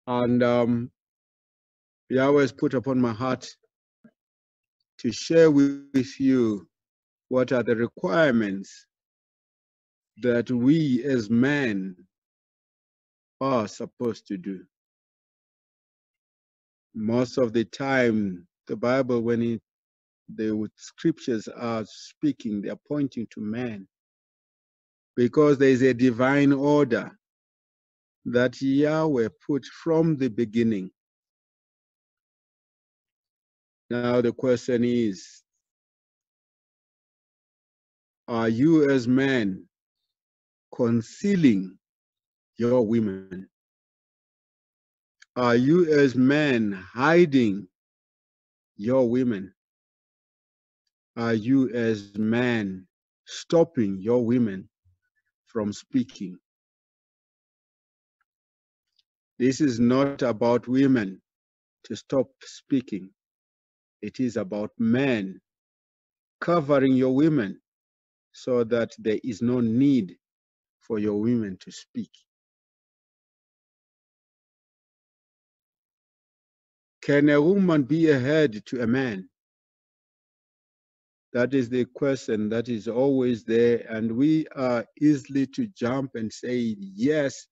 And Yahweh has put upon my heart to share with you what are the requirements that we as men are supposed to do. Most of the time, the Bible, when the scriptures are speaking, they are pointing to man, because there is a divine order that Yahweh put from the beginning. Now the question is, are you as men concealing your women? Are you as men hiding your women? Are you as men stopping your women from speaking? This is not about women to stop speaking. It is about men covering your women so that there is no need for your women to speak. Can a woman be a head to a man? That is the question that is always there, and we are easily to jump and say, yes,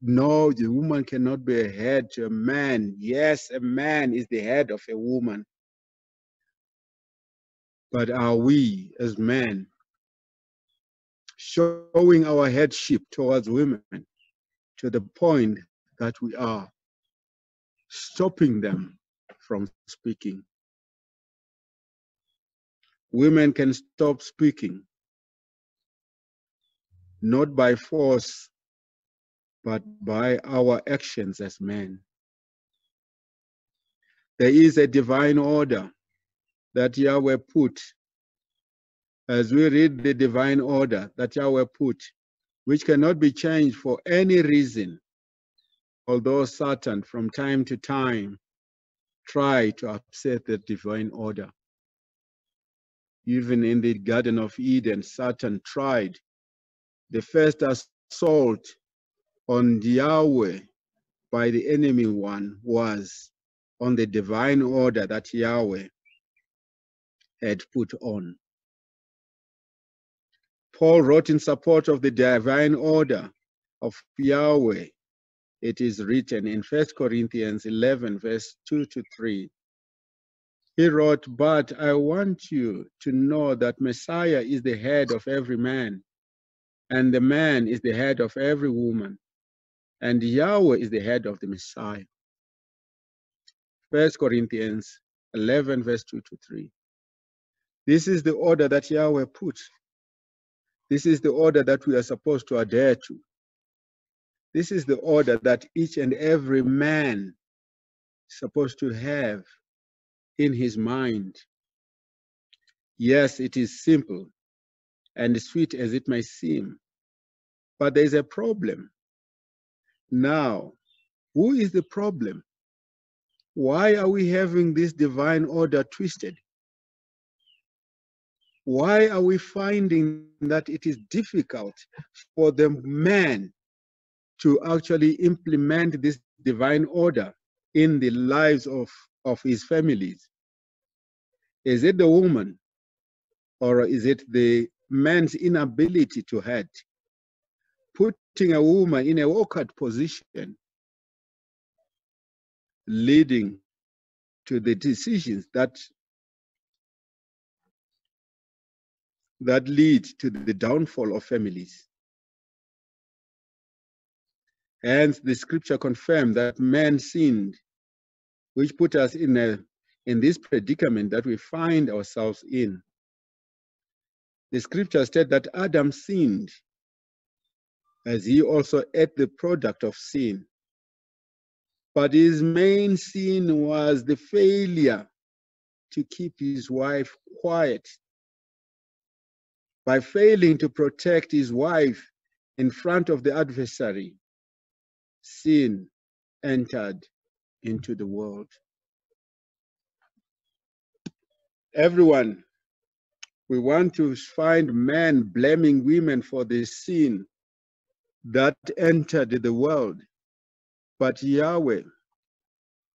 no, the woman cannot be a head to a man. Yes, a man is the head of a woman. But are we as men showing our headship towards women to the point that we are stopping them from speaking? Women can stop speaking, not by force, but by our actions as men. There is a divine order that Yahweh put. As we read the divine order that Yahweh put, which cannot be changed for any reason, although Satan from time to time try to upset the divine order. Even in the Garden of Eden, Satan tried. The first assault on Yahweh by the enemy one was on the divine order that Yahweh had put on. Paul wrote in support of the divine order of Yahweh. It is written in 1 Corinthians 11, verse 2 to 3. He wrote, but I want you to know that Messiah is the head of every man, and the man is the head of every woman, and Yahweh is the head of the Messiah. 1 Corinthians 11, verse 2 to 3. This is the order that Yahweh put. This is the order that we are supposed to adhere to. This is the order that each and every man is supposed to have in his mind. Yes, it is simple and sweet as it may seem, but there is a problem. Now, who is the problem? Why are we having this divine order twisted? Why are we finding that it is difficult for the man to actually implement this divine order in the lives of his families? Is it the woman, or is it the man's inability to head? Putting a woman in a awkward position, leading to the decisions that lead to the downfall of families. Hence, the scripture confirmed that man sinned, which put us in this predicament that we find ourselves in. The scripture stated that Adam sinned as he also ate the product of sin. But his main sin was the failure to keep his wife quiet. By failing to protect his wife in front of the adversary, sin entered into the world. Everyone, we want to find men blaming women for the sin that entered the world. But Yahweh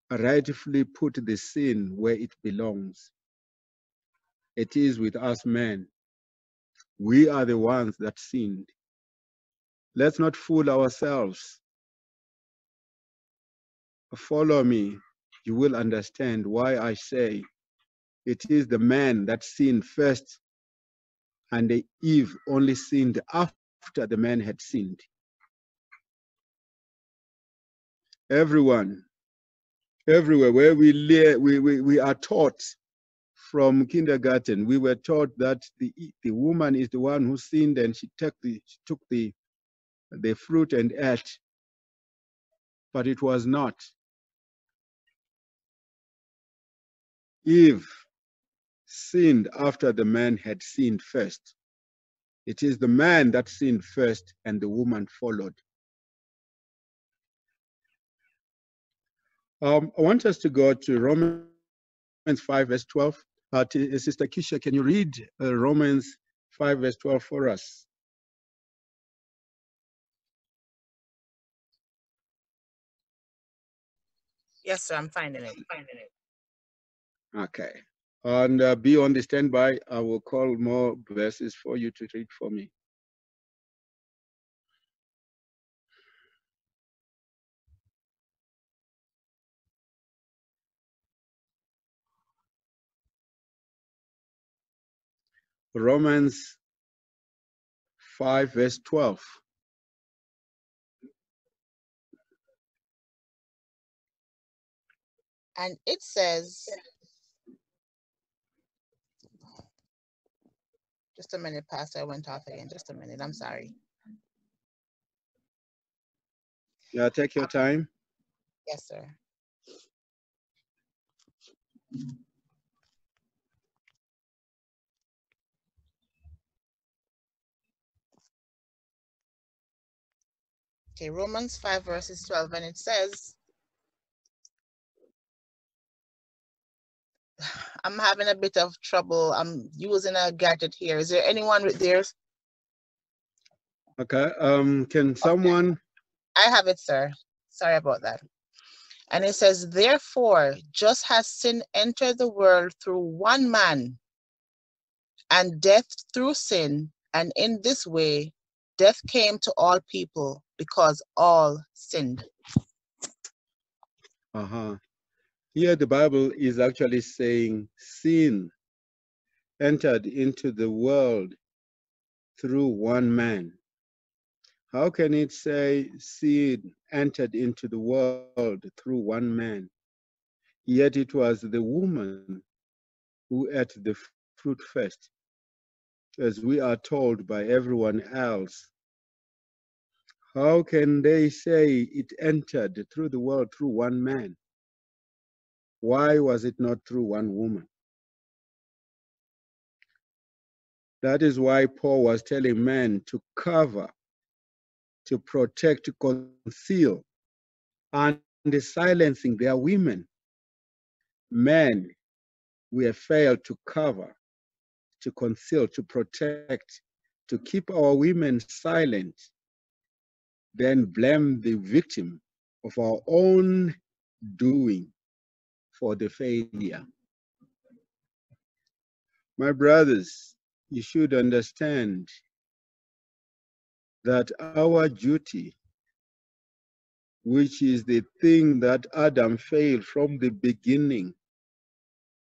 rightfully put the sin where it belongs. It is with us men. We are the ones that sinned. Let's not fool ourselves. Follow me, you will understand why I say it is the man that sinned first, and Eve only sinned after the man had sinned. Everywhere where we are taught from kindergarten, we were taught that the woman is the one who sinned, and she took the fruit and ate. But it was not. Eve sinned after the man had sinned first. It is the man that sinned first, and the woman followed. I want us to go to Romans 5, verse 12. Sister Kisha, can you read Romans 5, verse 12 for us? Yes, sir, I'm finding it. Okay. And be on the standby. I will call more verses for you to read for me. Romans 5, verse 12. And it says, just a minute, Pastor, I went off again. Just a minute, I'm sorry. Yeah, take your time. Yes, sir. Okay, Romans 5, verses 12, and it says, I'm having a bit of trouble. I'm using a gadget here. Is there anyone with theirs? Okay. Can someone? I have it, sir. Sorry about that. And it says, therefore, just as sin entered the world through one man, and death through sin, and in this way, death came to all people because all sinned. Here the Bible is actually saying sin entered into the world through one man. How can it say sin entered into the world through one man? Yet it was the woman who ate the fruit first, as we are told by everyone else. How can they say it entered through the world through one man? Why was it not through one woman? That is why Paul was telling men to cover, to protect, to conceal, and silencing their women. Men, we have failed to cover, to conceal, to protect, to keep our women silent, then blame the victim of our own doing for the failure. My brothers, you should understand that our duty, which is the thing that Adam failed from the beginning,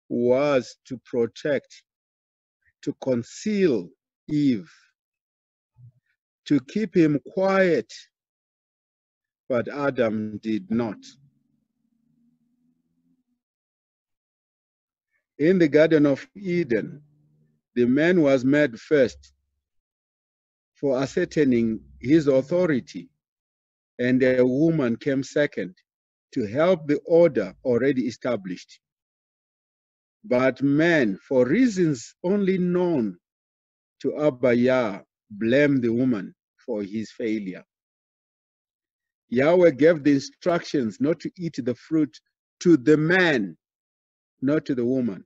was to protect, to conceal Eve, to keep him quiet, but Adam did not. In the Garden of Eden, the man was made first for ascertaining his authority, and a woman came second to help the order already established. But man, for reasons only known to Abba Yah, blamed the woman for his failure. Yahweh gave the instructions not to eat the fruit to the man, not to the woman.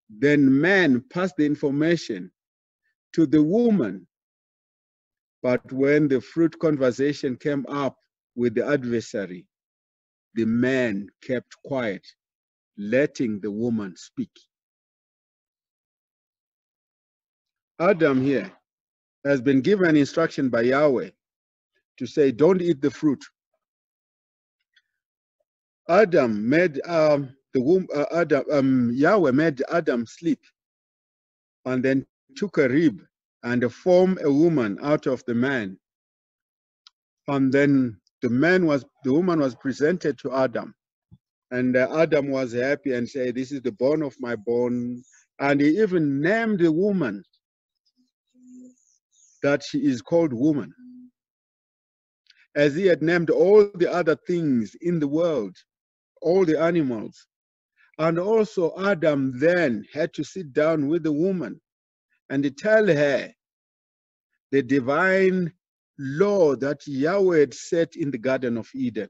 Then man passed the information to the woman. But when the fruit conversation came up with the adversary, the man kept quiet, letting the woman speak. Adam here has been given instruction by Yahweh to say, don't eat the fruit. Adam made Yahweh made Adam sleep, and then took a rib and formed a woman out of the man. And then the woman was presented to Adam, and Adam was happy and said, "This is the bone of my bone." And he even named the woman that she is called woman, as he had named all the other things in the world, all the animals. And also Adam then had to sit down with the woman and tell her the divine law that Yahweh had set in the Garden of Eden.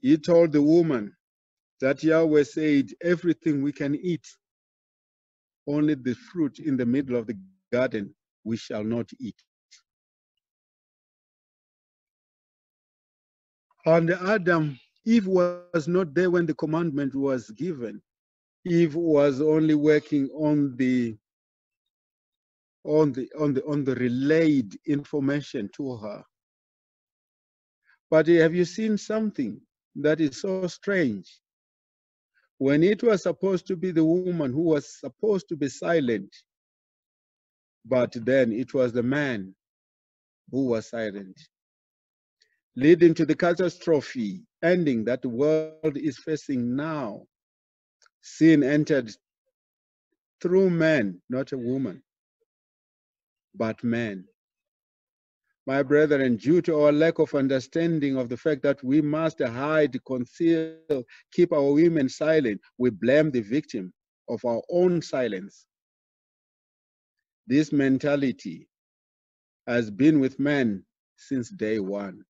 He told the woman that Yahweh said, everything we can eat, only the fruit in the middle of the garden we shall not eat. And Eve was not there when the commandment was given. Eve was only working on the relayed information to her. But have you seen something that is so strange? When it was supposed to be the woman who was supposed to be silent, but then it was the man who was silent, leading to the catastrophe ending that the world is facing now. Sin entered through man, not a woman, but man. My brethren, due to our lack of understanding of the fact that we must hide, conceal, keep our women silent, we blame the victim of our own silence. This mentality has been with men since day one.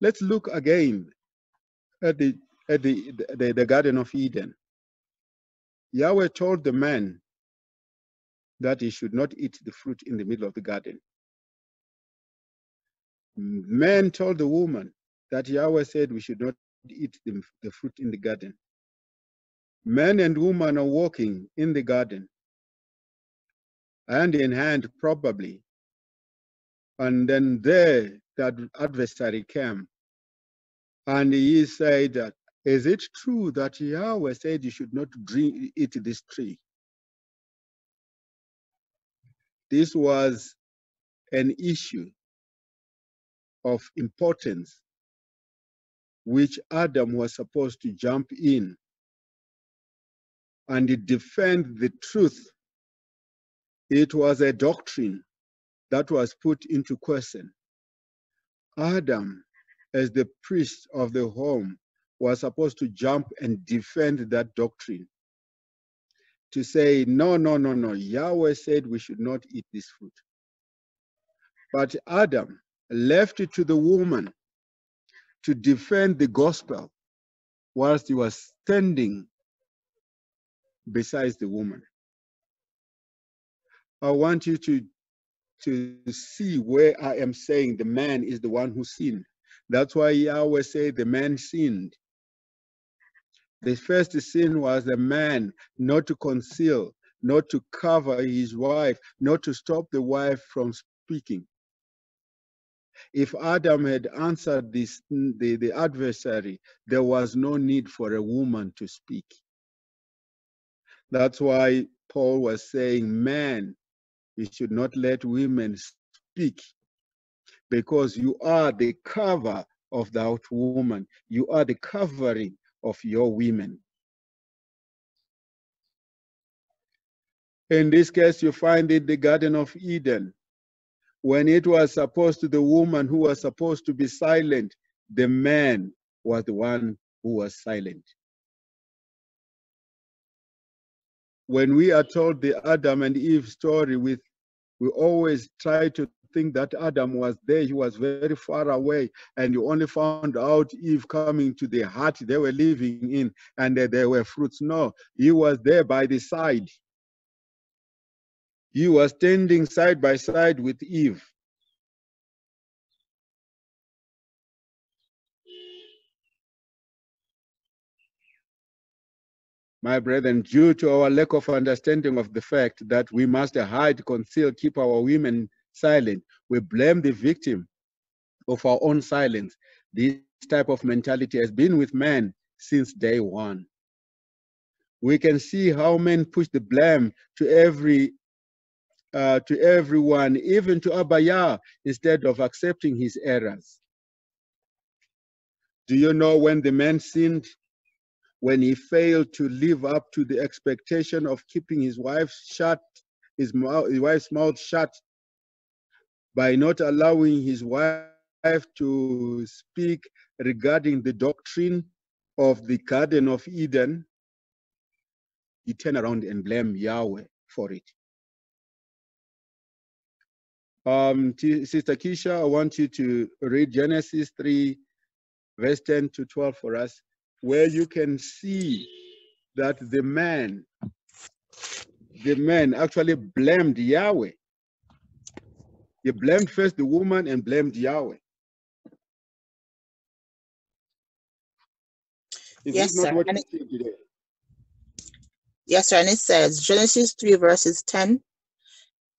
Let's look again at the Garden of Eden. Yahweh told the man that he should not eat the fruit in the middle of the garden. Man told the woman that Yahweh said we should not eat the fruit in the garden. Man and woman are walking in the garden, hand in hand probably. And then there, that adversary came, and he said that, is it true that Yahweh said you should not eat this tree? This was an issue of importance which Adam was supposed to jump in and defend the truth. It was a doctrine that was put into question. Adam, as the priest of the home, was supposed to jump and defend that doctrine, to say, no, Yahweh said we should not eat this fruit. But Adam left it to the woman to defend the gospel whilst he was standing beside the woman. I want you to see where I am saying the man is the one who sinned. That's why Yahweh said the man sinned. The first sin was the man not to conceal, not to cover his wife, not to stop the wife from speaking. If Adam had answered the adversary, there was no need for a woman to speak. That's why Paul was saying, man, you should not let women speak, because you are the cover of that woman. You are the covering of your women. In this case, you find it the Garden of Eden. When it was supposed to the woman who was supposed to be silent, the man was the one who was silent. When we are told the Adam and Eve story, we always try to think that Adam was there, he was very far away, and you only found out Eve coming to the hut they were living in, and there were fruits. No, he was there by the side. He was standing side by side with Eve. My brethren, due to our lack of understanding of the fact that we must hide, conceal, keep our women silent, we blame the victim of our own silence. This type of mentality has been with men since day one. We can see how men push the blame to everyone, even to Abaya, instead of accepting his errors. Do you know when the man sinned? When he failed to live up to the expectation of keeping his wife's wife's mouth shut by not allowing his wife to speak regarding the doctrine of the Garden of Eden, he turned around and blamed Yahweh for it. Sister Keisha, I want you to read Genesis 3, verse 10 to 12 for us, where you can see that the man actually blamed Yahweh. He blamed first the woman and blamed Yahweh. Is Yes, this not sir. what you see today? Yes, sir. And it says, Genesis 3, verses 10.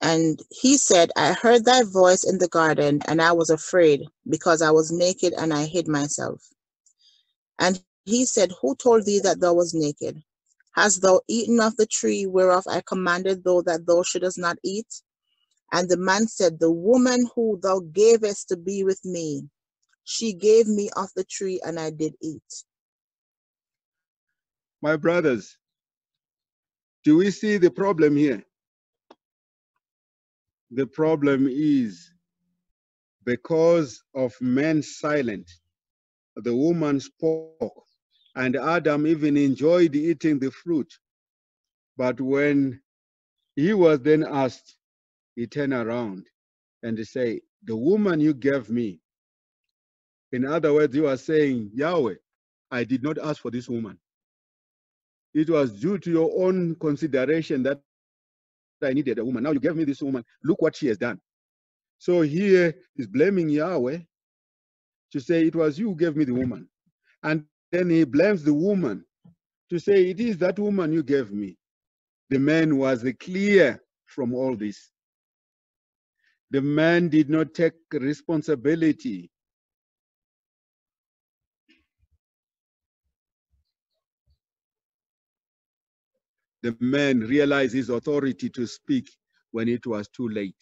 And he said, I heard thy voice in the garden, and I was afraid, because I was naked, and I hid myself. And he said, who told thee that thou was naked? Hast thou eaten of the tree whereof I commanded thou that thou shouldest not eat? And the man said, the woman who thou gavest to be with me, she gave me of the tree, and I did eat. My brothers, do we see the problem here? The problem is because of man's silence, the woman spoke, and Adam even enjoyed eating the fruit. But when he was then asked, he turned around and say, the woman you gave me. In other words, you are saying, Yahweh, I did not ask for this woman. It was due to your own consideration that I needed a woman. Now you gave me this woman. Look what she has done. So here he's blaming Yahweh to say it was you who gave me the woman. And then he blames the woman to say it is that woman you gave me. The man was clear from all this. The man did not take responsibility. The man realized his authority to speak when it was too late.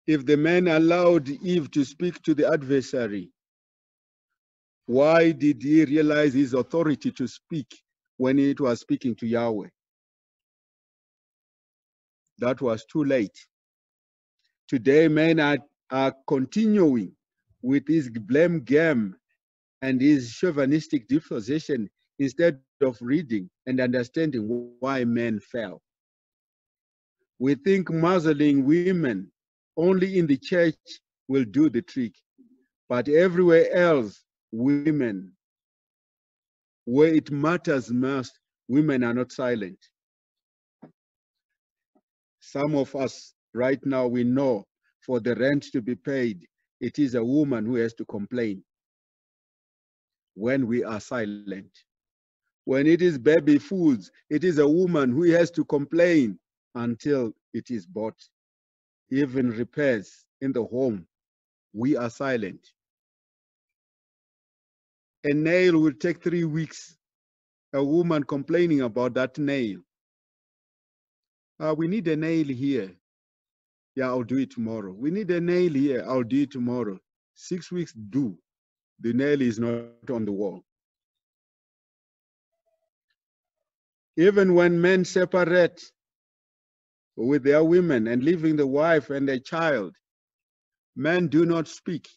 If the man allowed Eve to speak to the adversary, why did he realize his authority to speak when it was speaking to Yahweh? That was too late. Today, men are continuing with his blame game and his chauvinistic disposition instead of reading and understanding why men fell. We think muzzling women only in the church will do the trick, but everywhere else, women, where it matters most, women are not silent. Some of us right now, we know for the rent to be paid, it is a woman who has to complain when we are silent. When it is baby foods, it is a woman who has to complain until it is bought. Even repairs in the home, we are silent. A nail will take 3 weeks. A woman complaining about that nail. We need a nail here. Yeah, I'll do it tomorrow. We need a nail here. I'll do it tomorrow. 6 weeks do. The nail is not on the wall. Even when men separate with their women and leaving the wife and the child, men do not speak.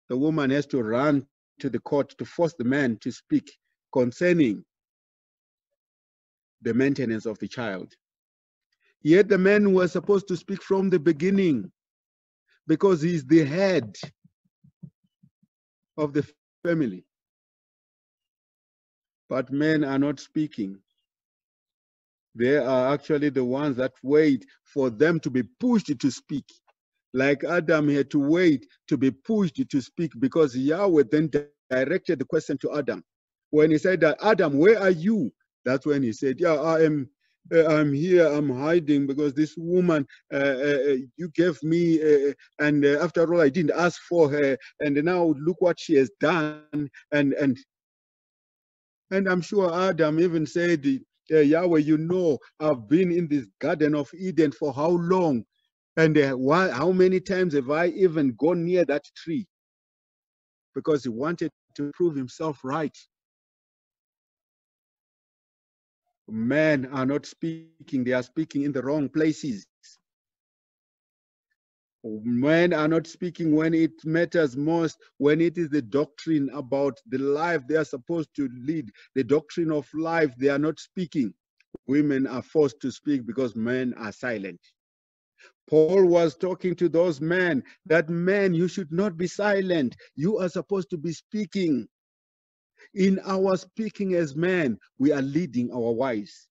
The woman has to run to the court to force the man to speak concerning the maintenance of the child. Yet the man was supposed to speak from the beginning because he's the head of the family. But men are not speaking. They are actually the ones that wait for them to be pushed to speak. Like Adam had to wait to be pushed to speak, because Yahweh then directed the question to Adam. When he said that, Adam, where are you? That's when he said, yeah, I'm here, I'm hiding because this woman you gave me, and after all, I didn't ask for her, and now look what she has done. And I'm sure Adam even said, Yahweh, you know, I've been in this Garden of Eden for how long? And how many times have I even gone near that tree? Because he wanted to prove himself right. Men are not speaking, they are speaking in the wrong places. Men are not speaking when it matters most, when it is the doctrine about the life they are supposed to lead, the doctrine of life, they are not speaking. Women are forced to speak because men are silent. Paul was talking to those men that, men, you should not be silent. You are supposed to be speaking. In our speaking as men, we are leading our wives.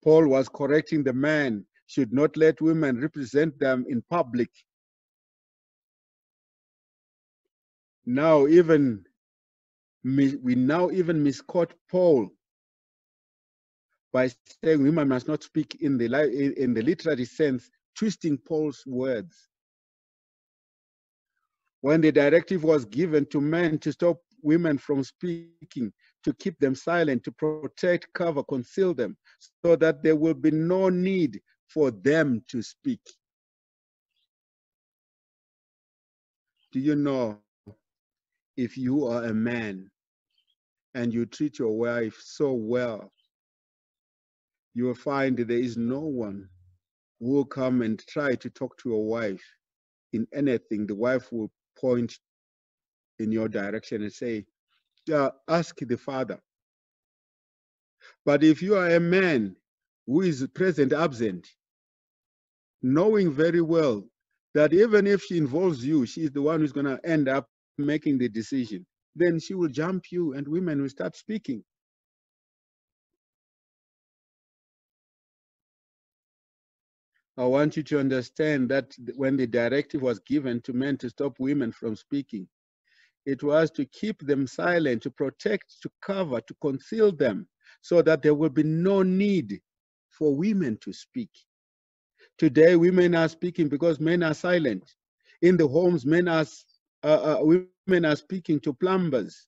Paul was correcting the men, should not let women represent them in public. Now even we now even misquote Paul by saying women must not speak in the literary sense, twisting Paul's words. When the directive was given to men to stop women from speaking, to keep them silent, to protect, cover, conceal them, so that there will be no need for them to speak. Do you know, if you are a man and you treat your wife so well, you will find there is no one who will come and try to talk to your wife in anything. The wife will point in your direction and say, ask the father. But if you are a man who is present absent, knowing very well that even if she involves you, she is the one who's going to end up making the decision, then she will jump you and women will start speaking. I want you to understand that when the directive was given to men to stop women from speaking, it was to keep them silent, to protect, to cover, to conceal them, so that there will be no need for women to speak. Today, women are speaking because men are silent. In the homes, women are speaking to plumbers.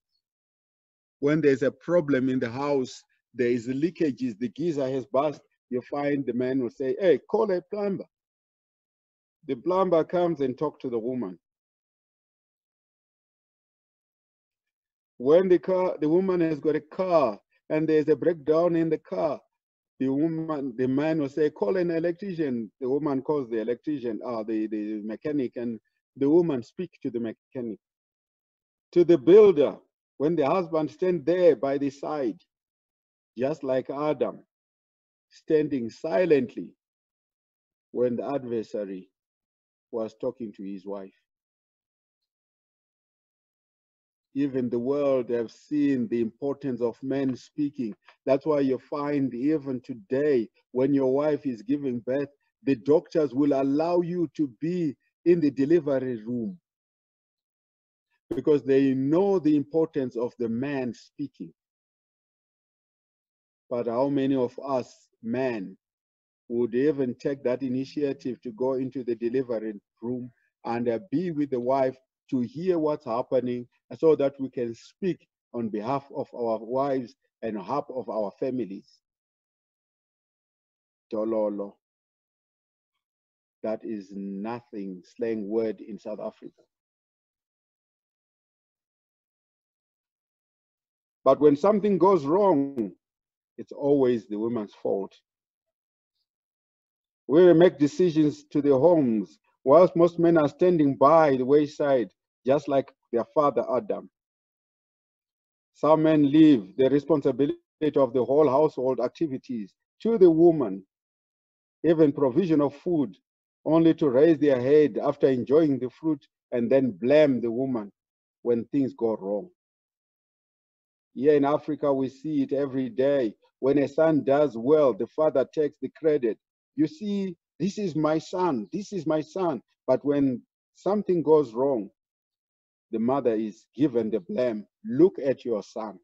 When there's a problem in the house, there is leakages, the geyser has burst, you find the man will say, hey, call a plumber. The plumber comes and talks to the woman. When the woman has got a car and there's a breakdown in the car, the man will say, call an electrician. The woman calls the electrician, the mechanic, and the woman speaks to the mechanic. To the builder, when the husband stands there by the side, just like Adam, standing silently when the adversary was talking to his wife. Even the world have seen the importance of men speaking. That's why you find even today, when your wife is giving birth, the doctors will allow you to be in the delivery room because they know the importance of the man speaking. But how many of us men would even take that initiative to go into the delivery room and be with the wife to hear what's happening, so that we can speak on behalf of our wives and on behalf of our families? Tololo. That is nothing, slang word in South Africa. But when something goes wrong, it's always the woman's fault. We make decisions to their homes, whilst most men are standing by the wayside, just like their father Adam. Some men leave the responsibility of the whole household activities to the woman, even provision of food, only to raise their head after enjoying the fruit and then blame the woman when things go wrong. Here in Africa, we see it every day. When a son does well, the father takes the credit. You see This is my son. This is my son. But when something goes wrong, the mother is given the blame. Look at your son.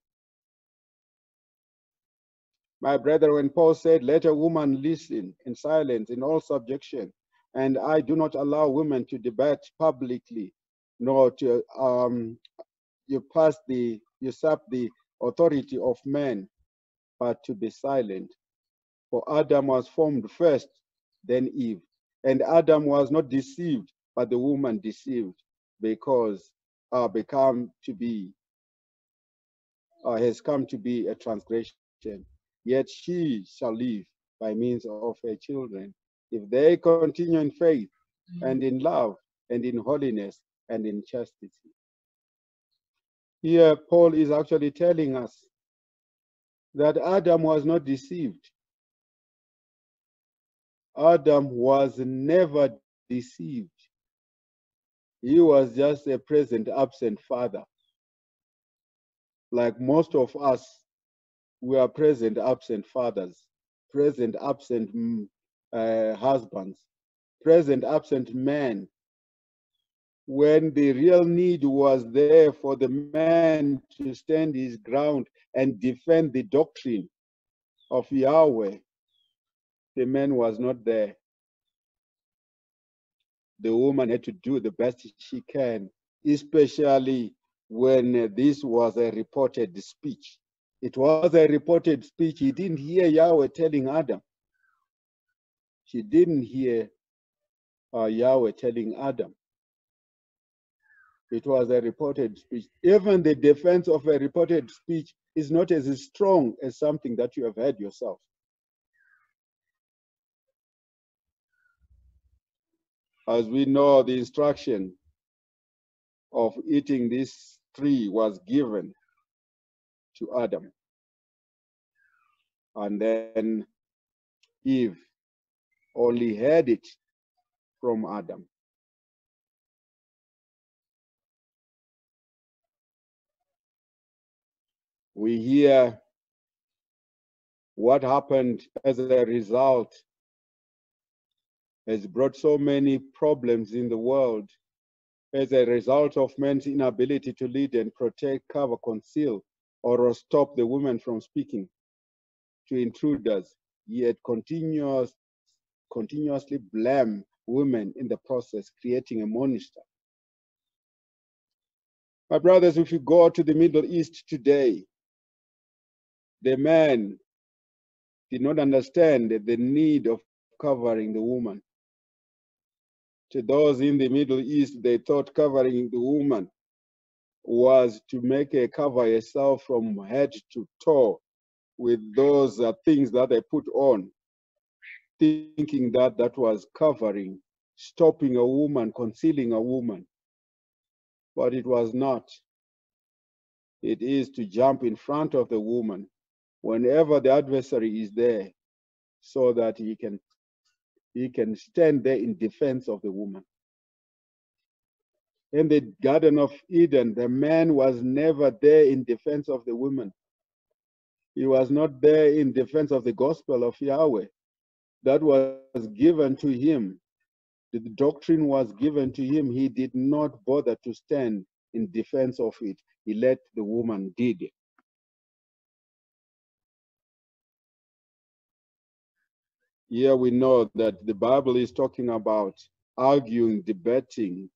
My brother, when Paul said, let a woman listen in silence, in all subjection, and I do not allow women to debate publicly, nor to usurp the authority of men, but to be silent. For Adam was formed first, then Eve. And Adam was not deceived, but the woman deceived, because has come to be a transgression. Yet she shall live by means of her children, if they continue in faith and in love and in holiness and in chastity. Here, Paul is actually telling us that Adam was not deceived. Adam was never deceived. He was just a present absent father. Like most of us, we are present absent fathers, present absent husbands, present absent men. When the real need was there for the man to stand his ground and defend the doctrine of Yahweh, the man was not there. The woman had to do the best she can, especially when this was a reported speech. It was a reported speech. He didn't hear Yahweh telling Adam. She didn't hear Yahweh telling Adam. It was a reported speech. Even the defense of a reported speech is not as strong as something that you have heard yourself. As we know, the instruction of eating this tree was given to Adam. And then Eve only heard it from Adam. We hear what happened as a result has brought so many problems in the world as a result of man's inability to lead and protect, cover, conceal, or stop the women from speaking to intruders, yet continuously blame women in the process, creating a monster. My brothers, if you go to the Middle East today, the man did not understand the need of covering the woman. To those in the Middle East, they thought covering the woman was to make her cover herself from head to toe with those things that they put on, thinking that that was covering, stopping a woman, concealing a woman. But it was not. It is to jump in front of the woman whenever the adversary is there, so that he can stand there in defense of the woman. In the Garden of Eden, the man was never there in defense of the woman. He was not there in defense of the gospel of Yahweh. That was given to him. The doctrine was given to him. He did not bother to stand in defense of it. He let the woman did it. Here we know that the Bible is talking about arguing, debating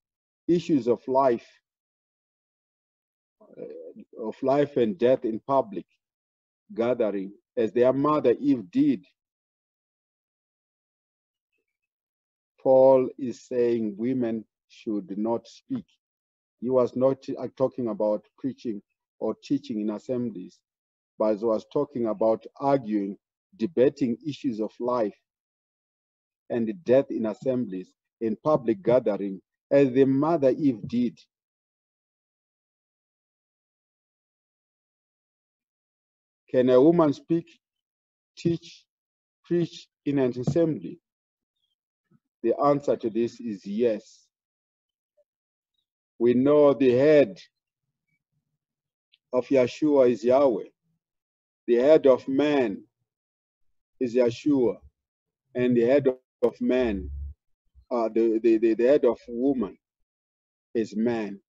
issues of life and death in public gathering, as their mother Eve did. Paul is saying women should not speak. He was not talking about preaching or teaching in assemblies, but he was talking about arguing, debating issues of life and death in assemblies, in public gathering, as the mother Eve did. Can a woman speak, teach, preach in an assembly? The answer to this is yes. We know the head of Yeshua is Yahweh. The head of man is Yeshua. And the head of man, the head of woman is man.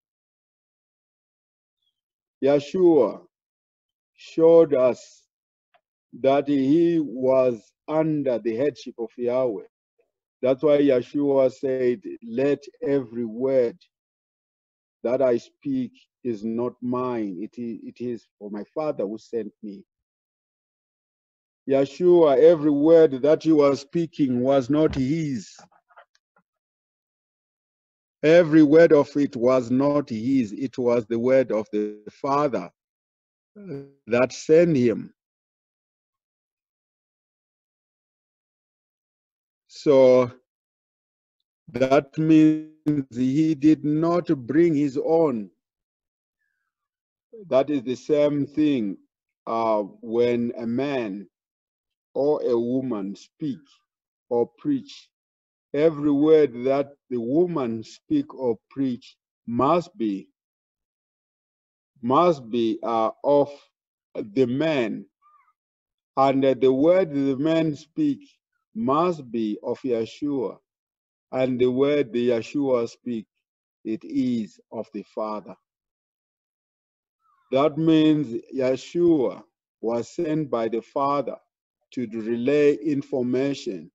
Yeshua showed us that he was under the headship of Yahweh. That's why Yeshua said, let every word that I speak is not mine. It is for my Father who sent me. Yeshua, every word that he was speaking was not his. Every word of it was not his. It was the word of the Father that sent him. So that means he did not bring his own. That is the same thing when a man or a woman speak or preach. Every word that the woman speak or preach must be of the man, and the word the man speak must be of Yeshua, and the word the Yeshua speak, it is of the Father. That means Yeshua was sent by the Father to relay information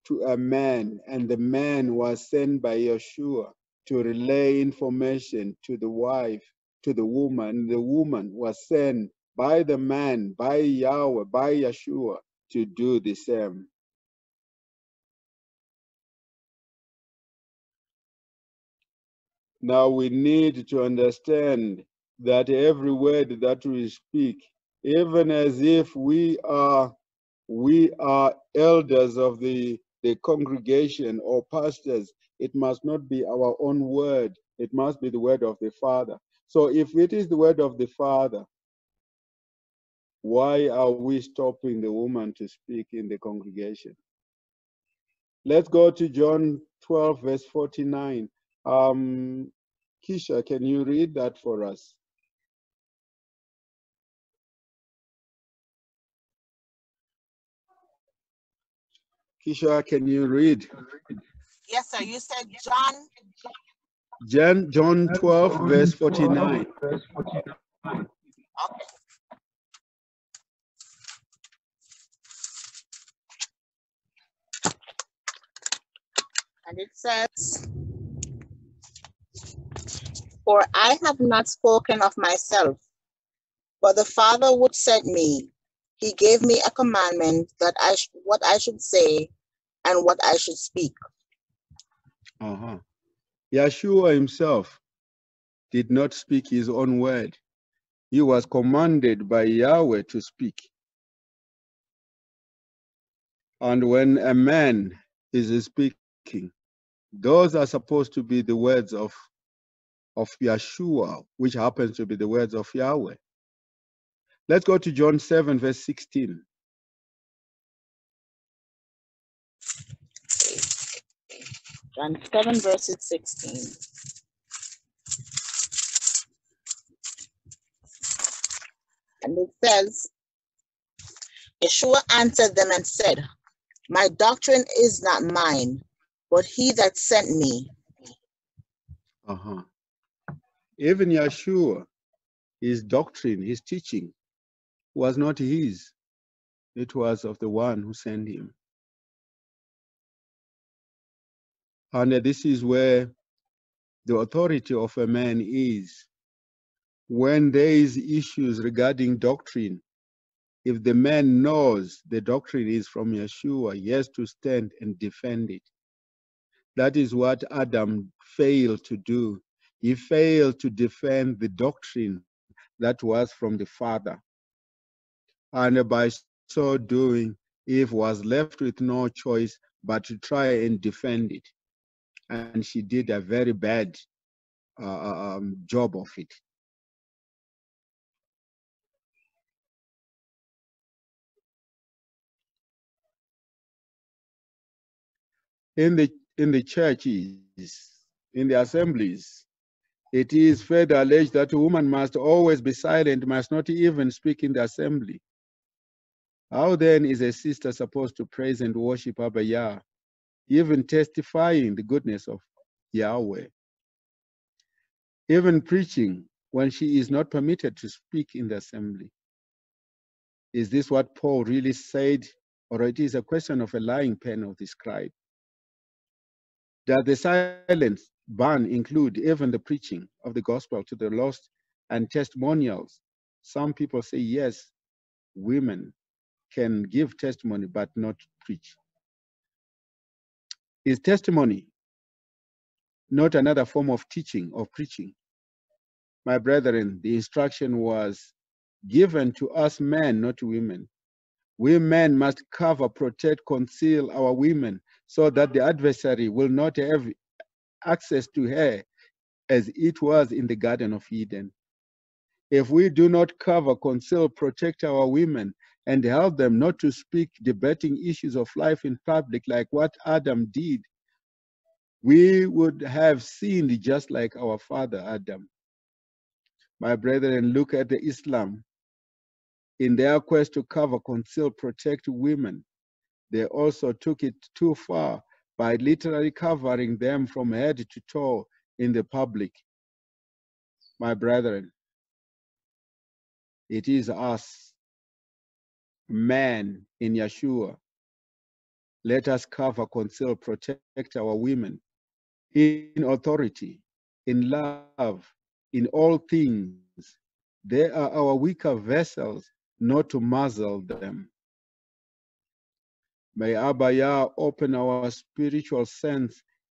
to a man, and the man was sent by Yeshua to relay information to the wife, to the woman. The woman was sent by the man, by Yahweh, by Yeshua, to do the same. Now we need to understand that every word that we speak, even as if we are elders of the congregation or pastors, it must not be our own word. It must be the word of the Father. So if it is the word of the Father, why are we stopping the woman to speak in the congregation? Let's go to John 12, verse 49. Kisha, can you read that for us? Kisha, can you read? Yes, sir. You said John. John 12, verse 49. Okay. And it says, for I have not spoken of myself, but the Father would send me. He gave me a commandment that what I should say and what I should speak. Yeshua himself did not speak his own word. He was commanded by Yahweh to speak. And when a man is speaking, those are supposed to be the words of Yeshua, which happens to be the words of Yahweh. Let's go to John 7, verse 16. John 7, verses 16. And it says, Yeshua answered them and said, my doctrine is not mine, but he that sent me. Even Yeshua, his doctrine, his teaching, was not his. It was of the one who sent him. And this is where the authority of a man is. When there is issues regarding doctrine, if the man knows the doctrine is from Yeshua, he has to stand and defend it. That is what Adam failed to do. He failed to defend the doctrine that was from the Father. And by so doing, Eve was left with no choice but to try and defend it. And she did a very bad job of it. In the churches, in the assemblies, it is further alleged that a woman must always be silent, must not even speak in the assembly. How then is a sister supposed to praise and worship Abba Yah even testifying the goodness of Yahweh, even preaching when she is not permitted to speak in the assembly. Is this what Paul really said, or it is a question of a lying pen of the scribe? Does the silence ban include even the preaching of the gospel to the lost and testimonials? Some people say yes, women can give testimony but not preach. Is testimony not another form of teaching or preaching? My brethren, the instruction was given to us men, not to women. We men must cover, protect, conceal our women so that the adversary will not have access to her as it was in the Garden of Eden. If we do not cover, conceal, protect our women and help them not to speak debating issues of life in public like what Adam did, we would have sinned just like our father Adam. My brethren, look at the Islam. In their quest to cover, conceal, protect women, they also took it too far by literally covering them from head to toe in the public. My brethren, it is us, men in Yeshua. Let us cover, conceal, protect our women in authority, in love, in all things. They are our weaker vessels, not to muzzle them. May Abba Yah open our spiritual sense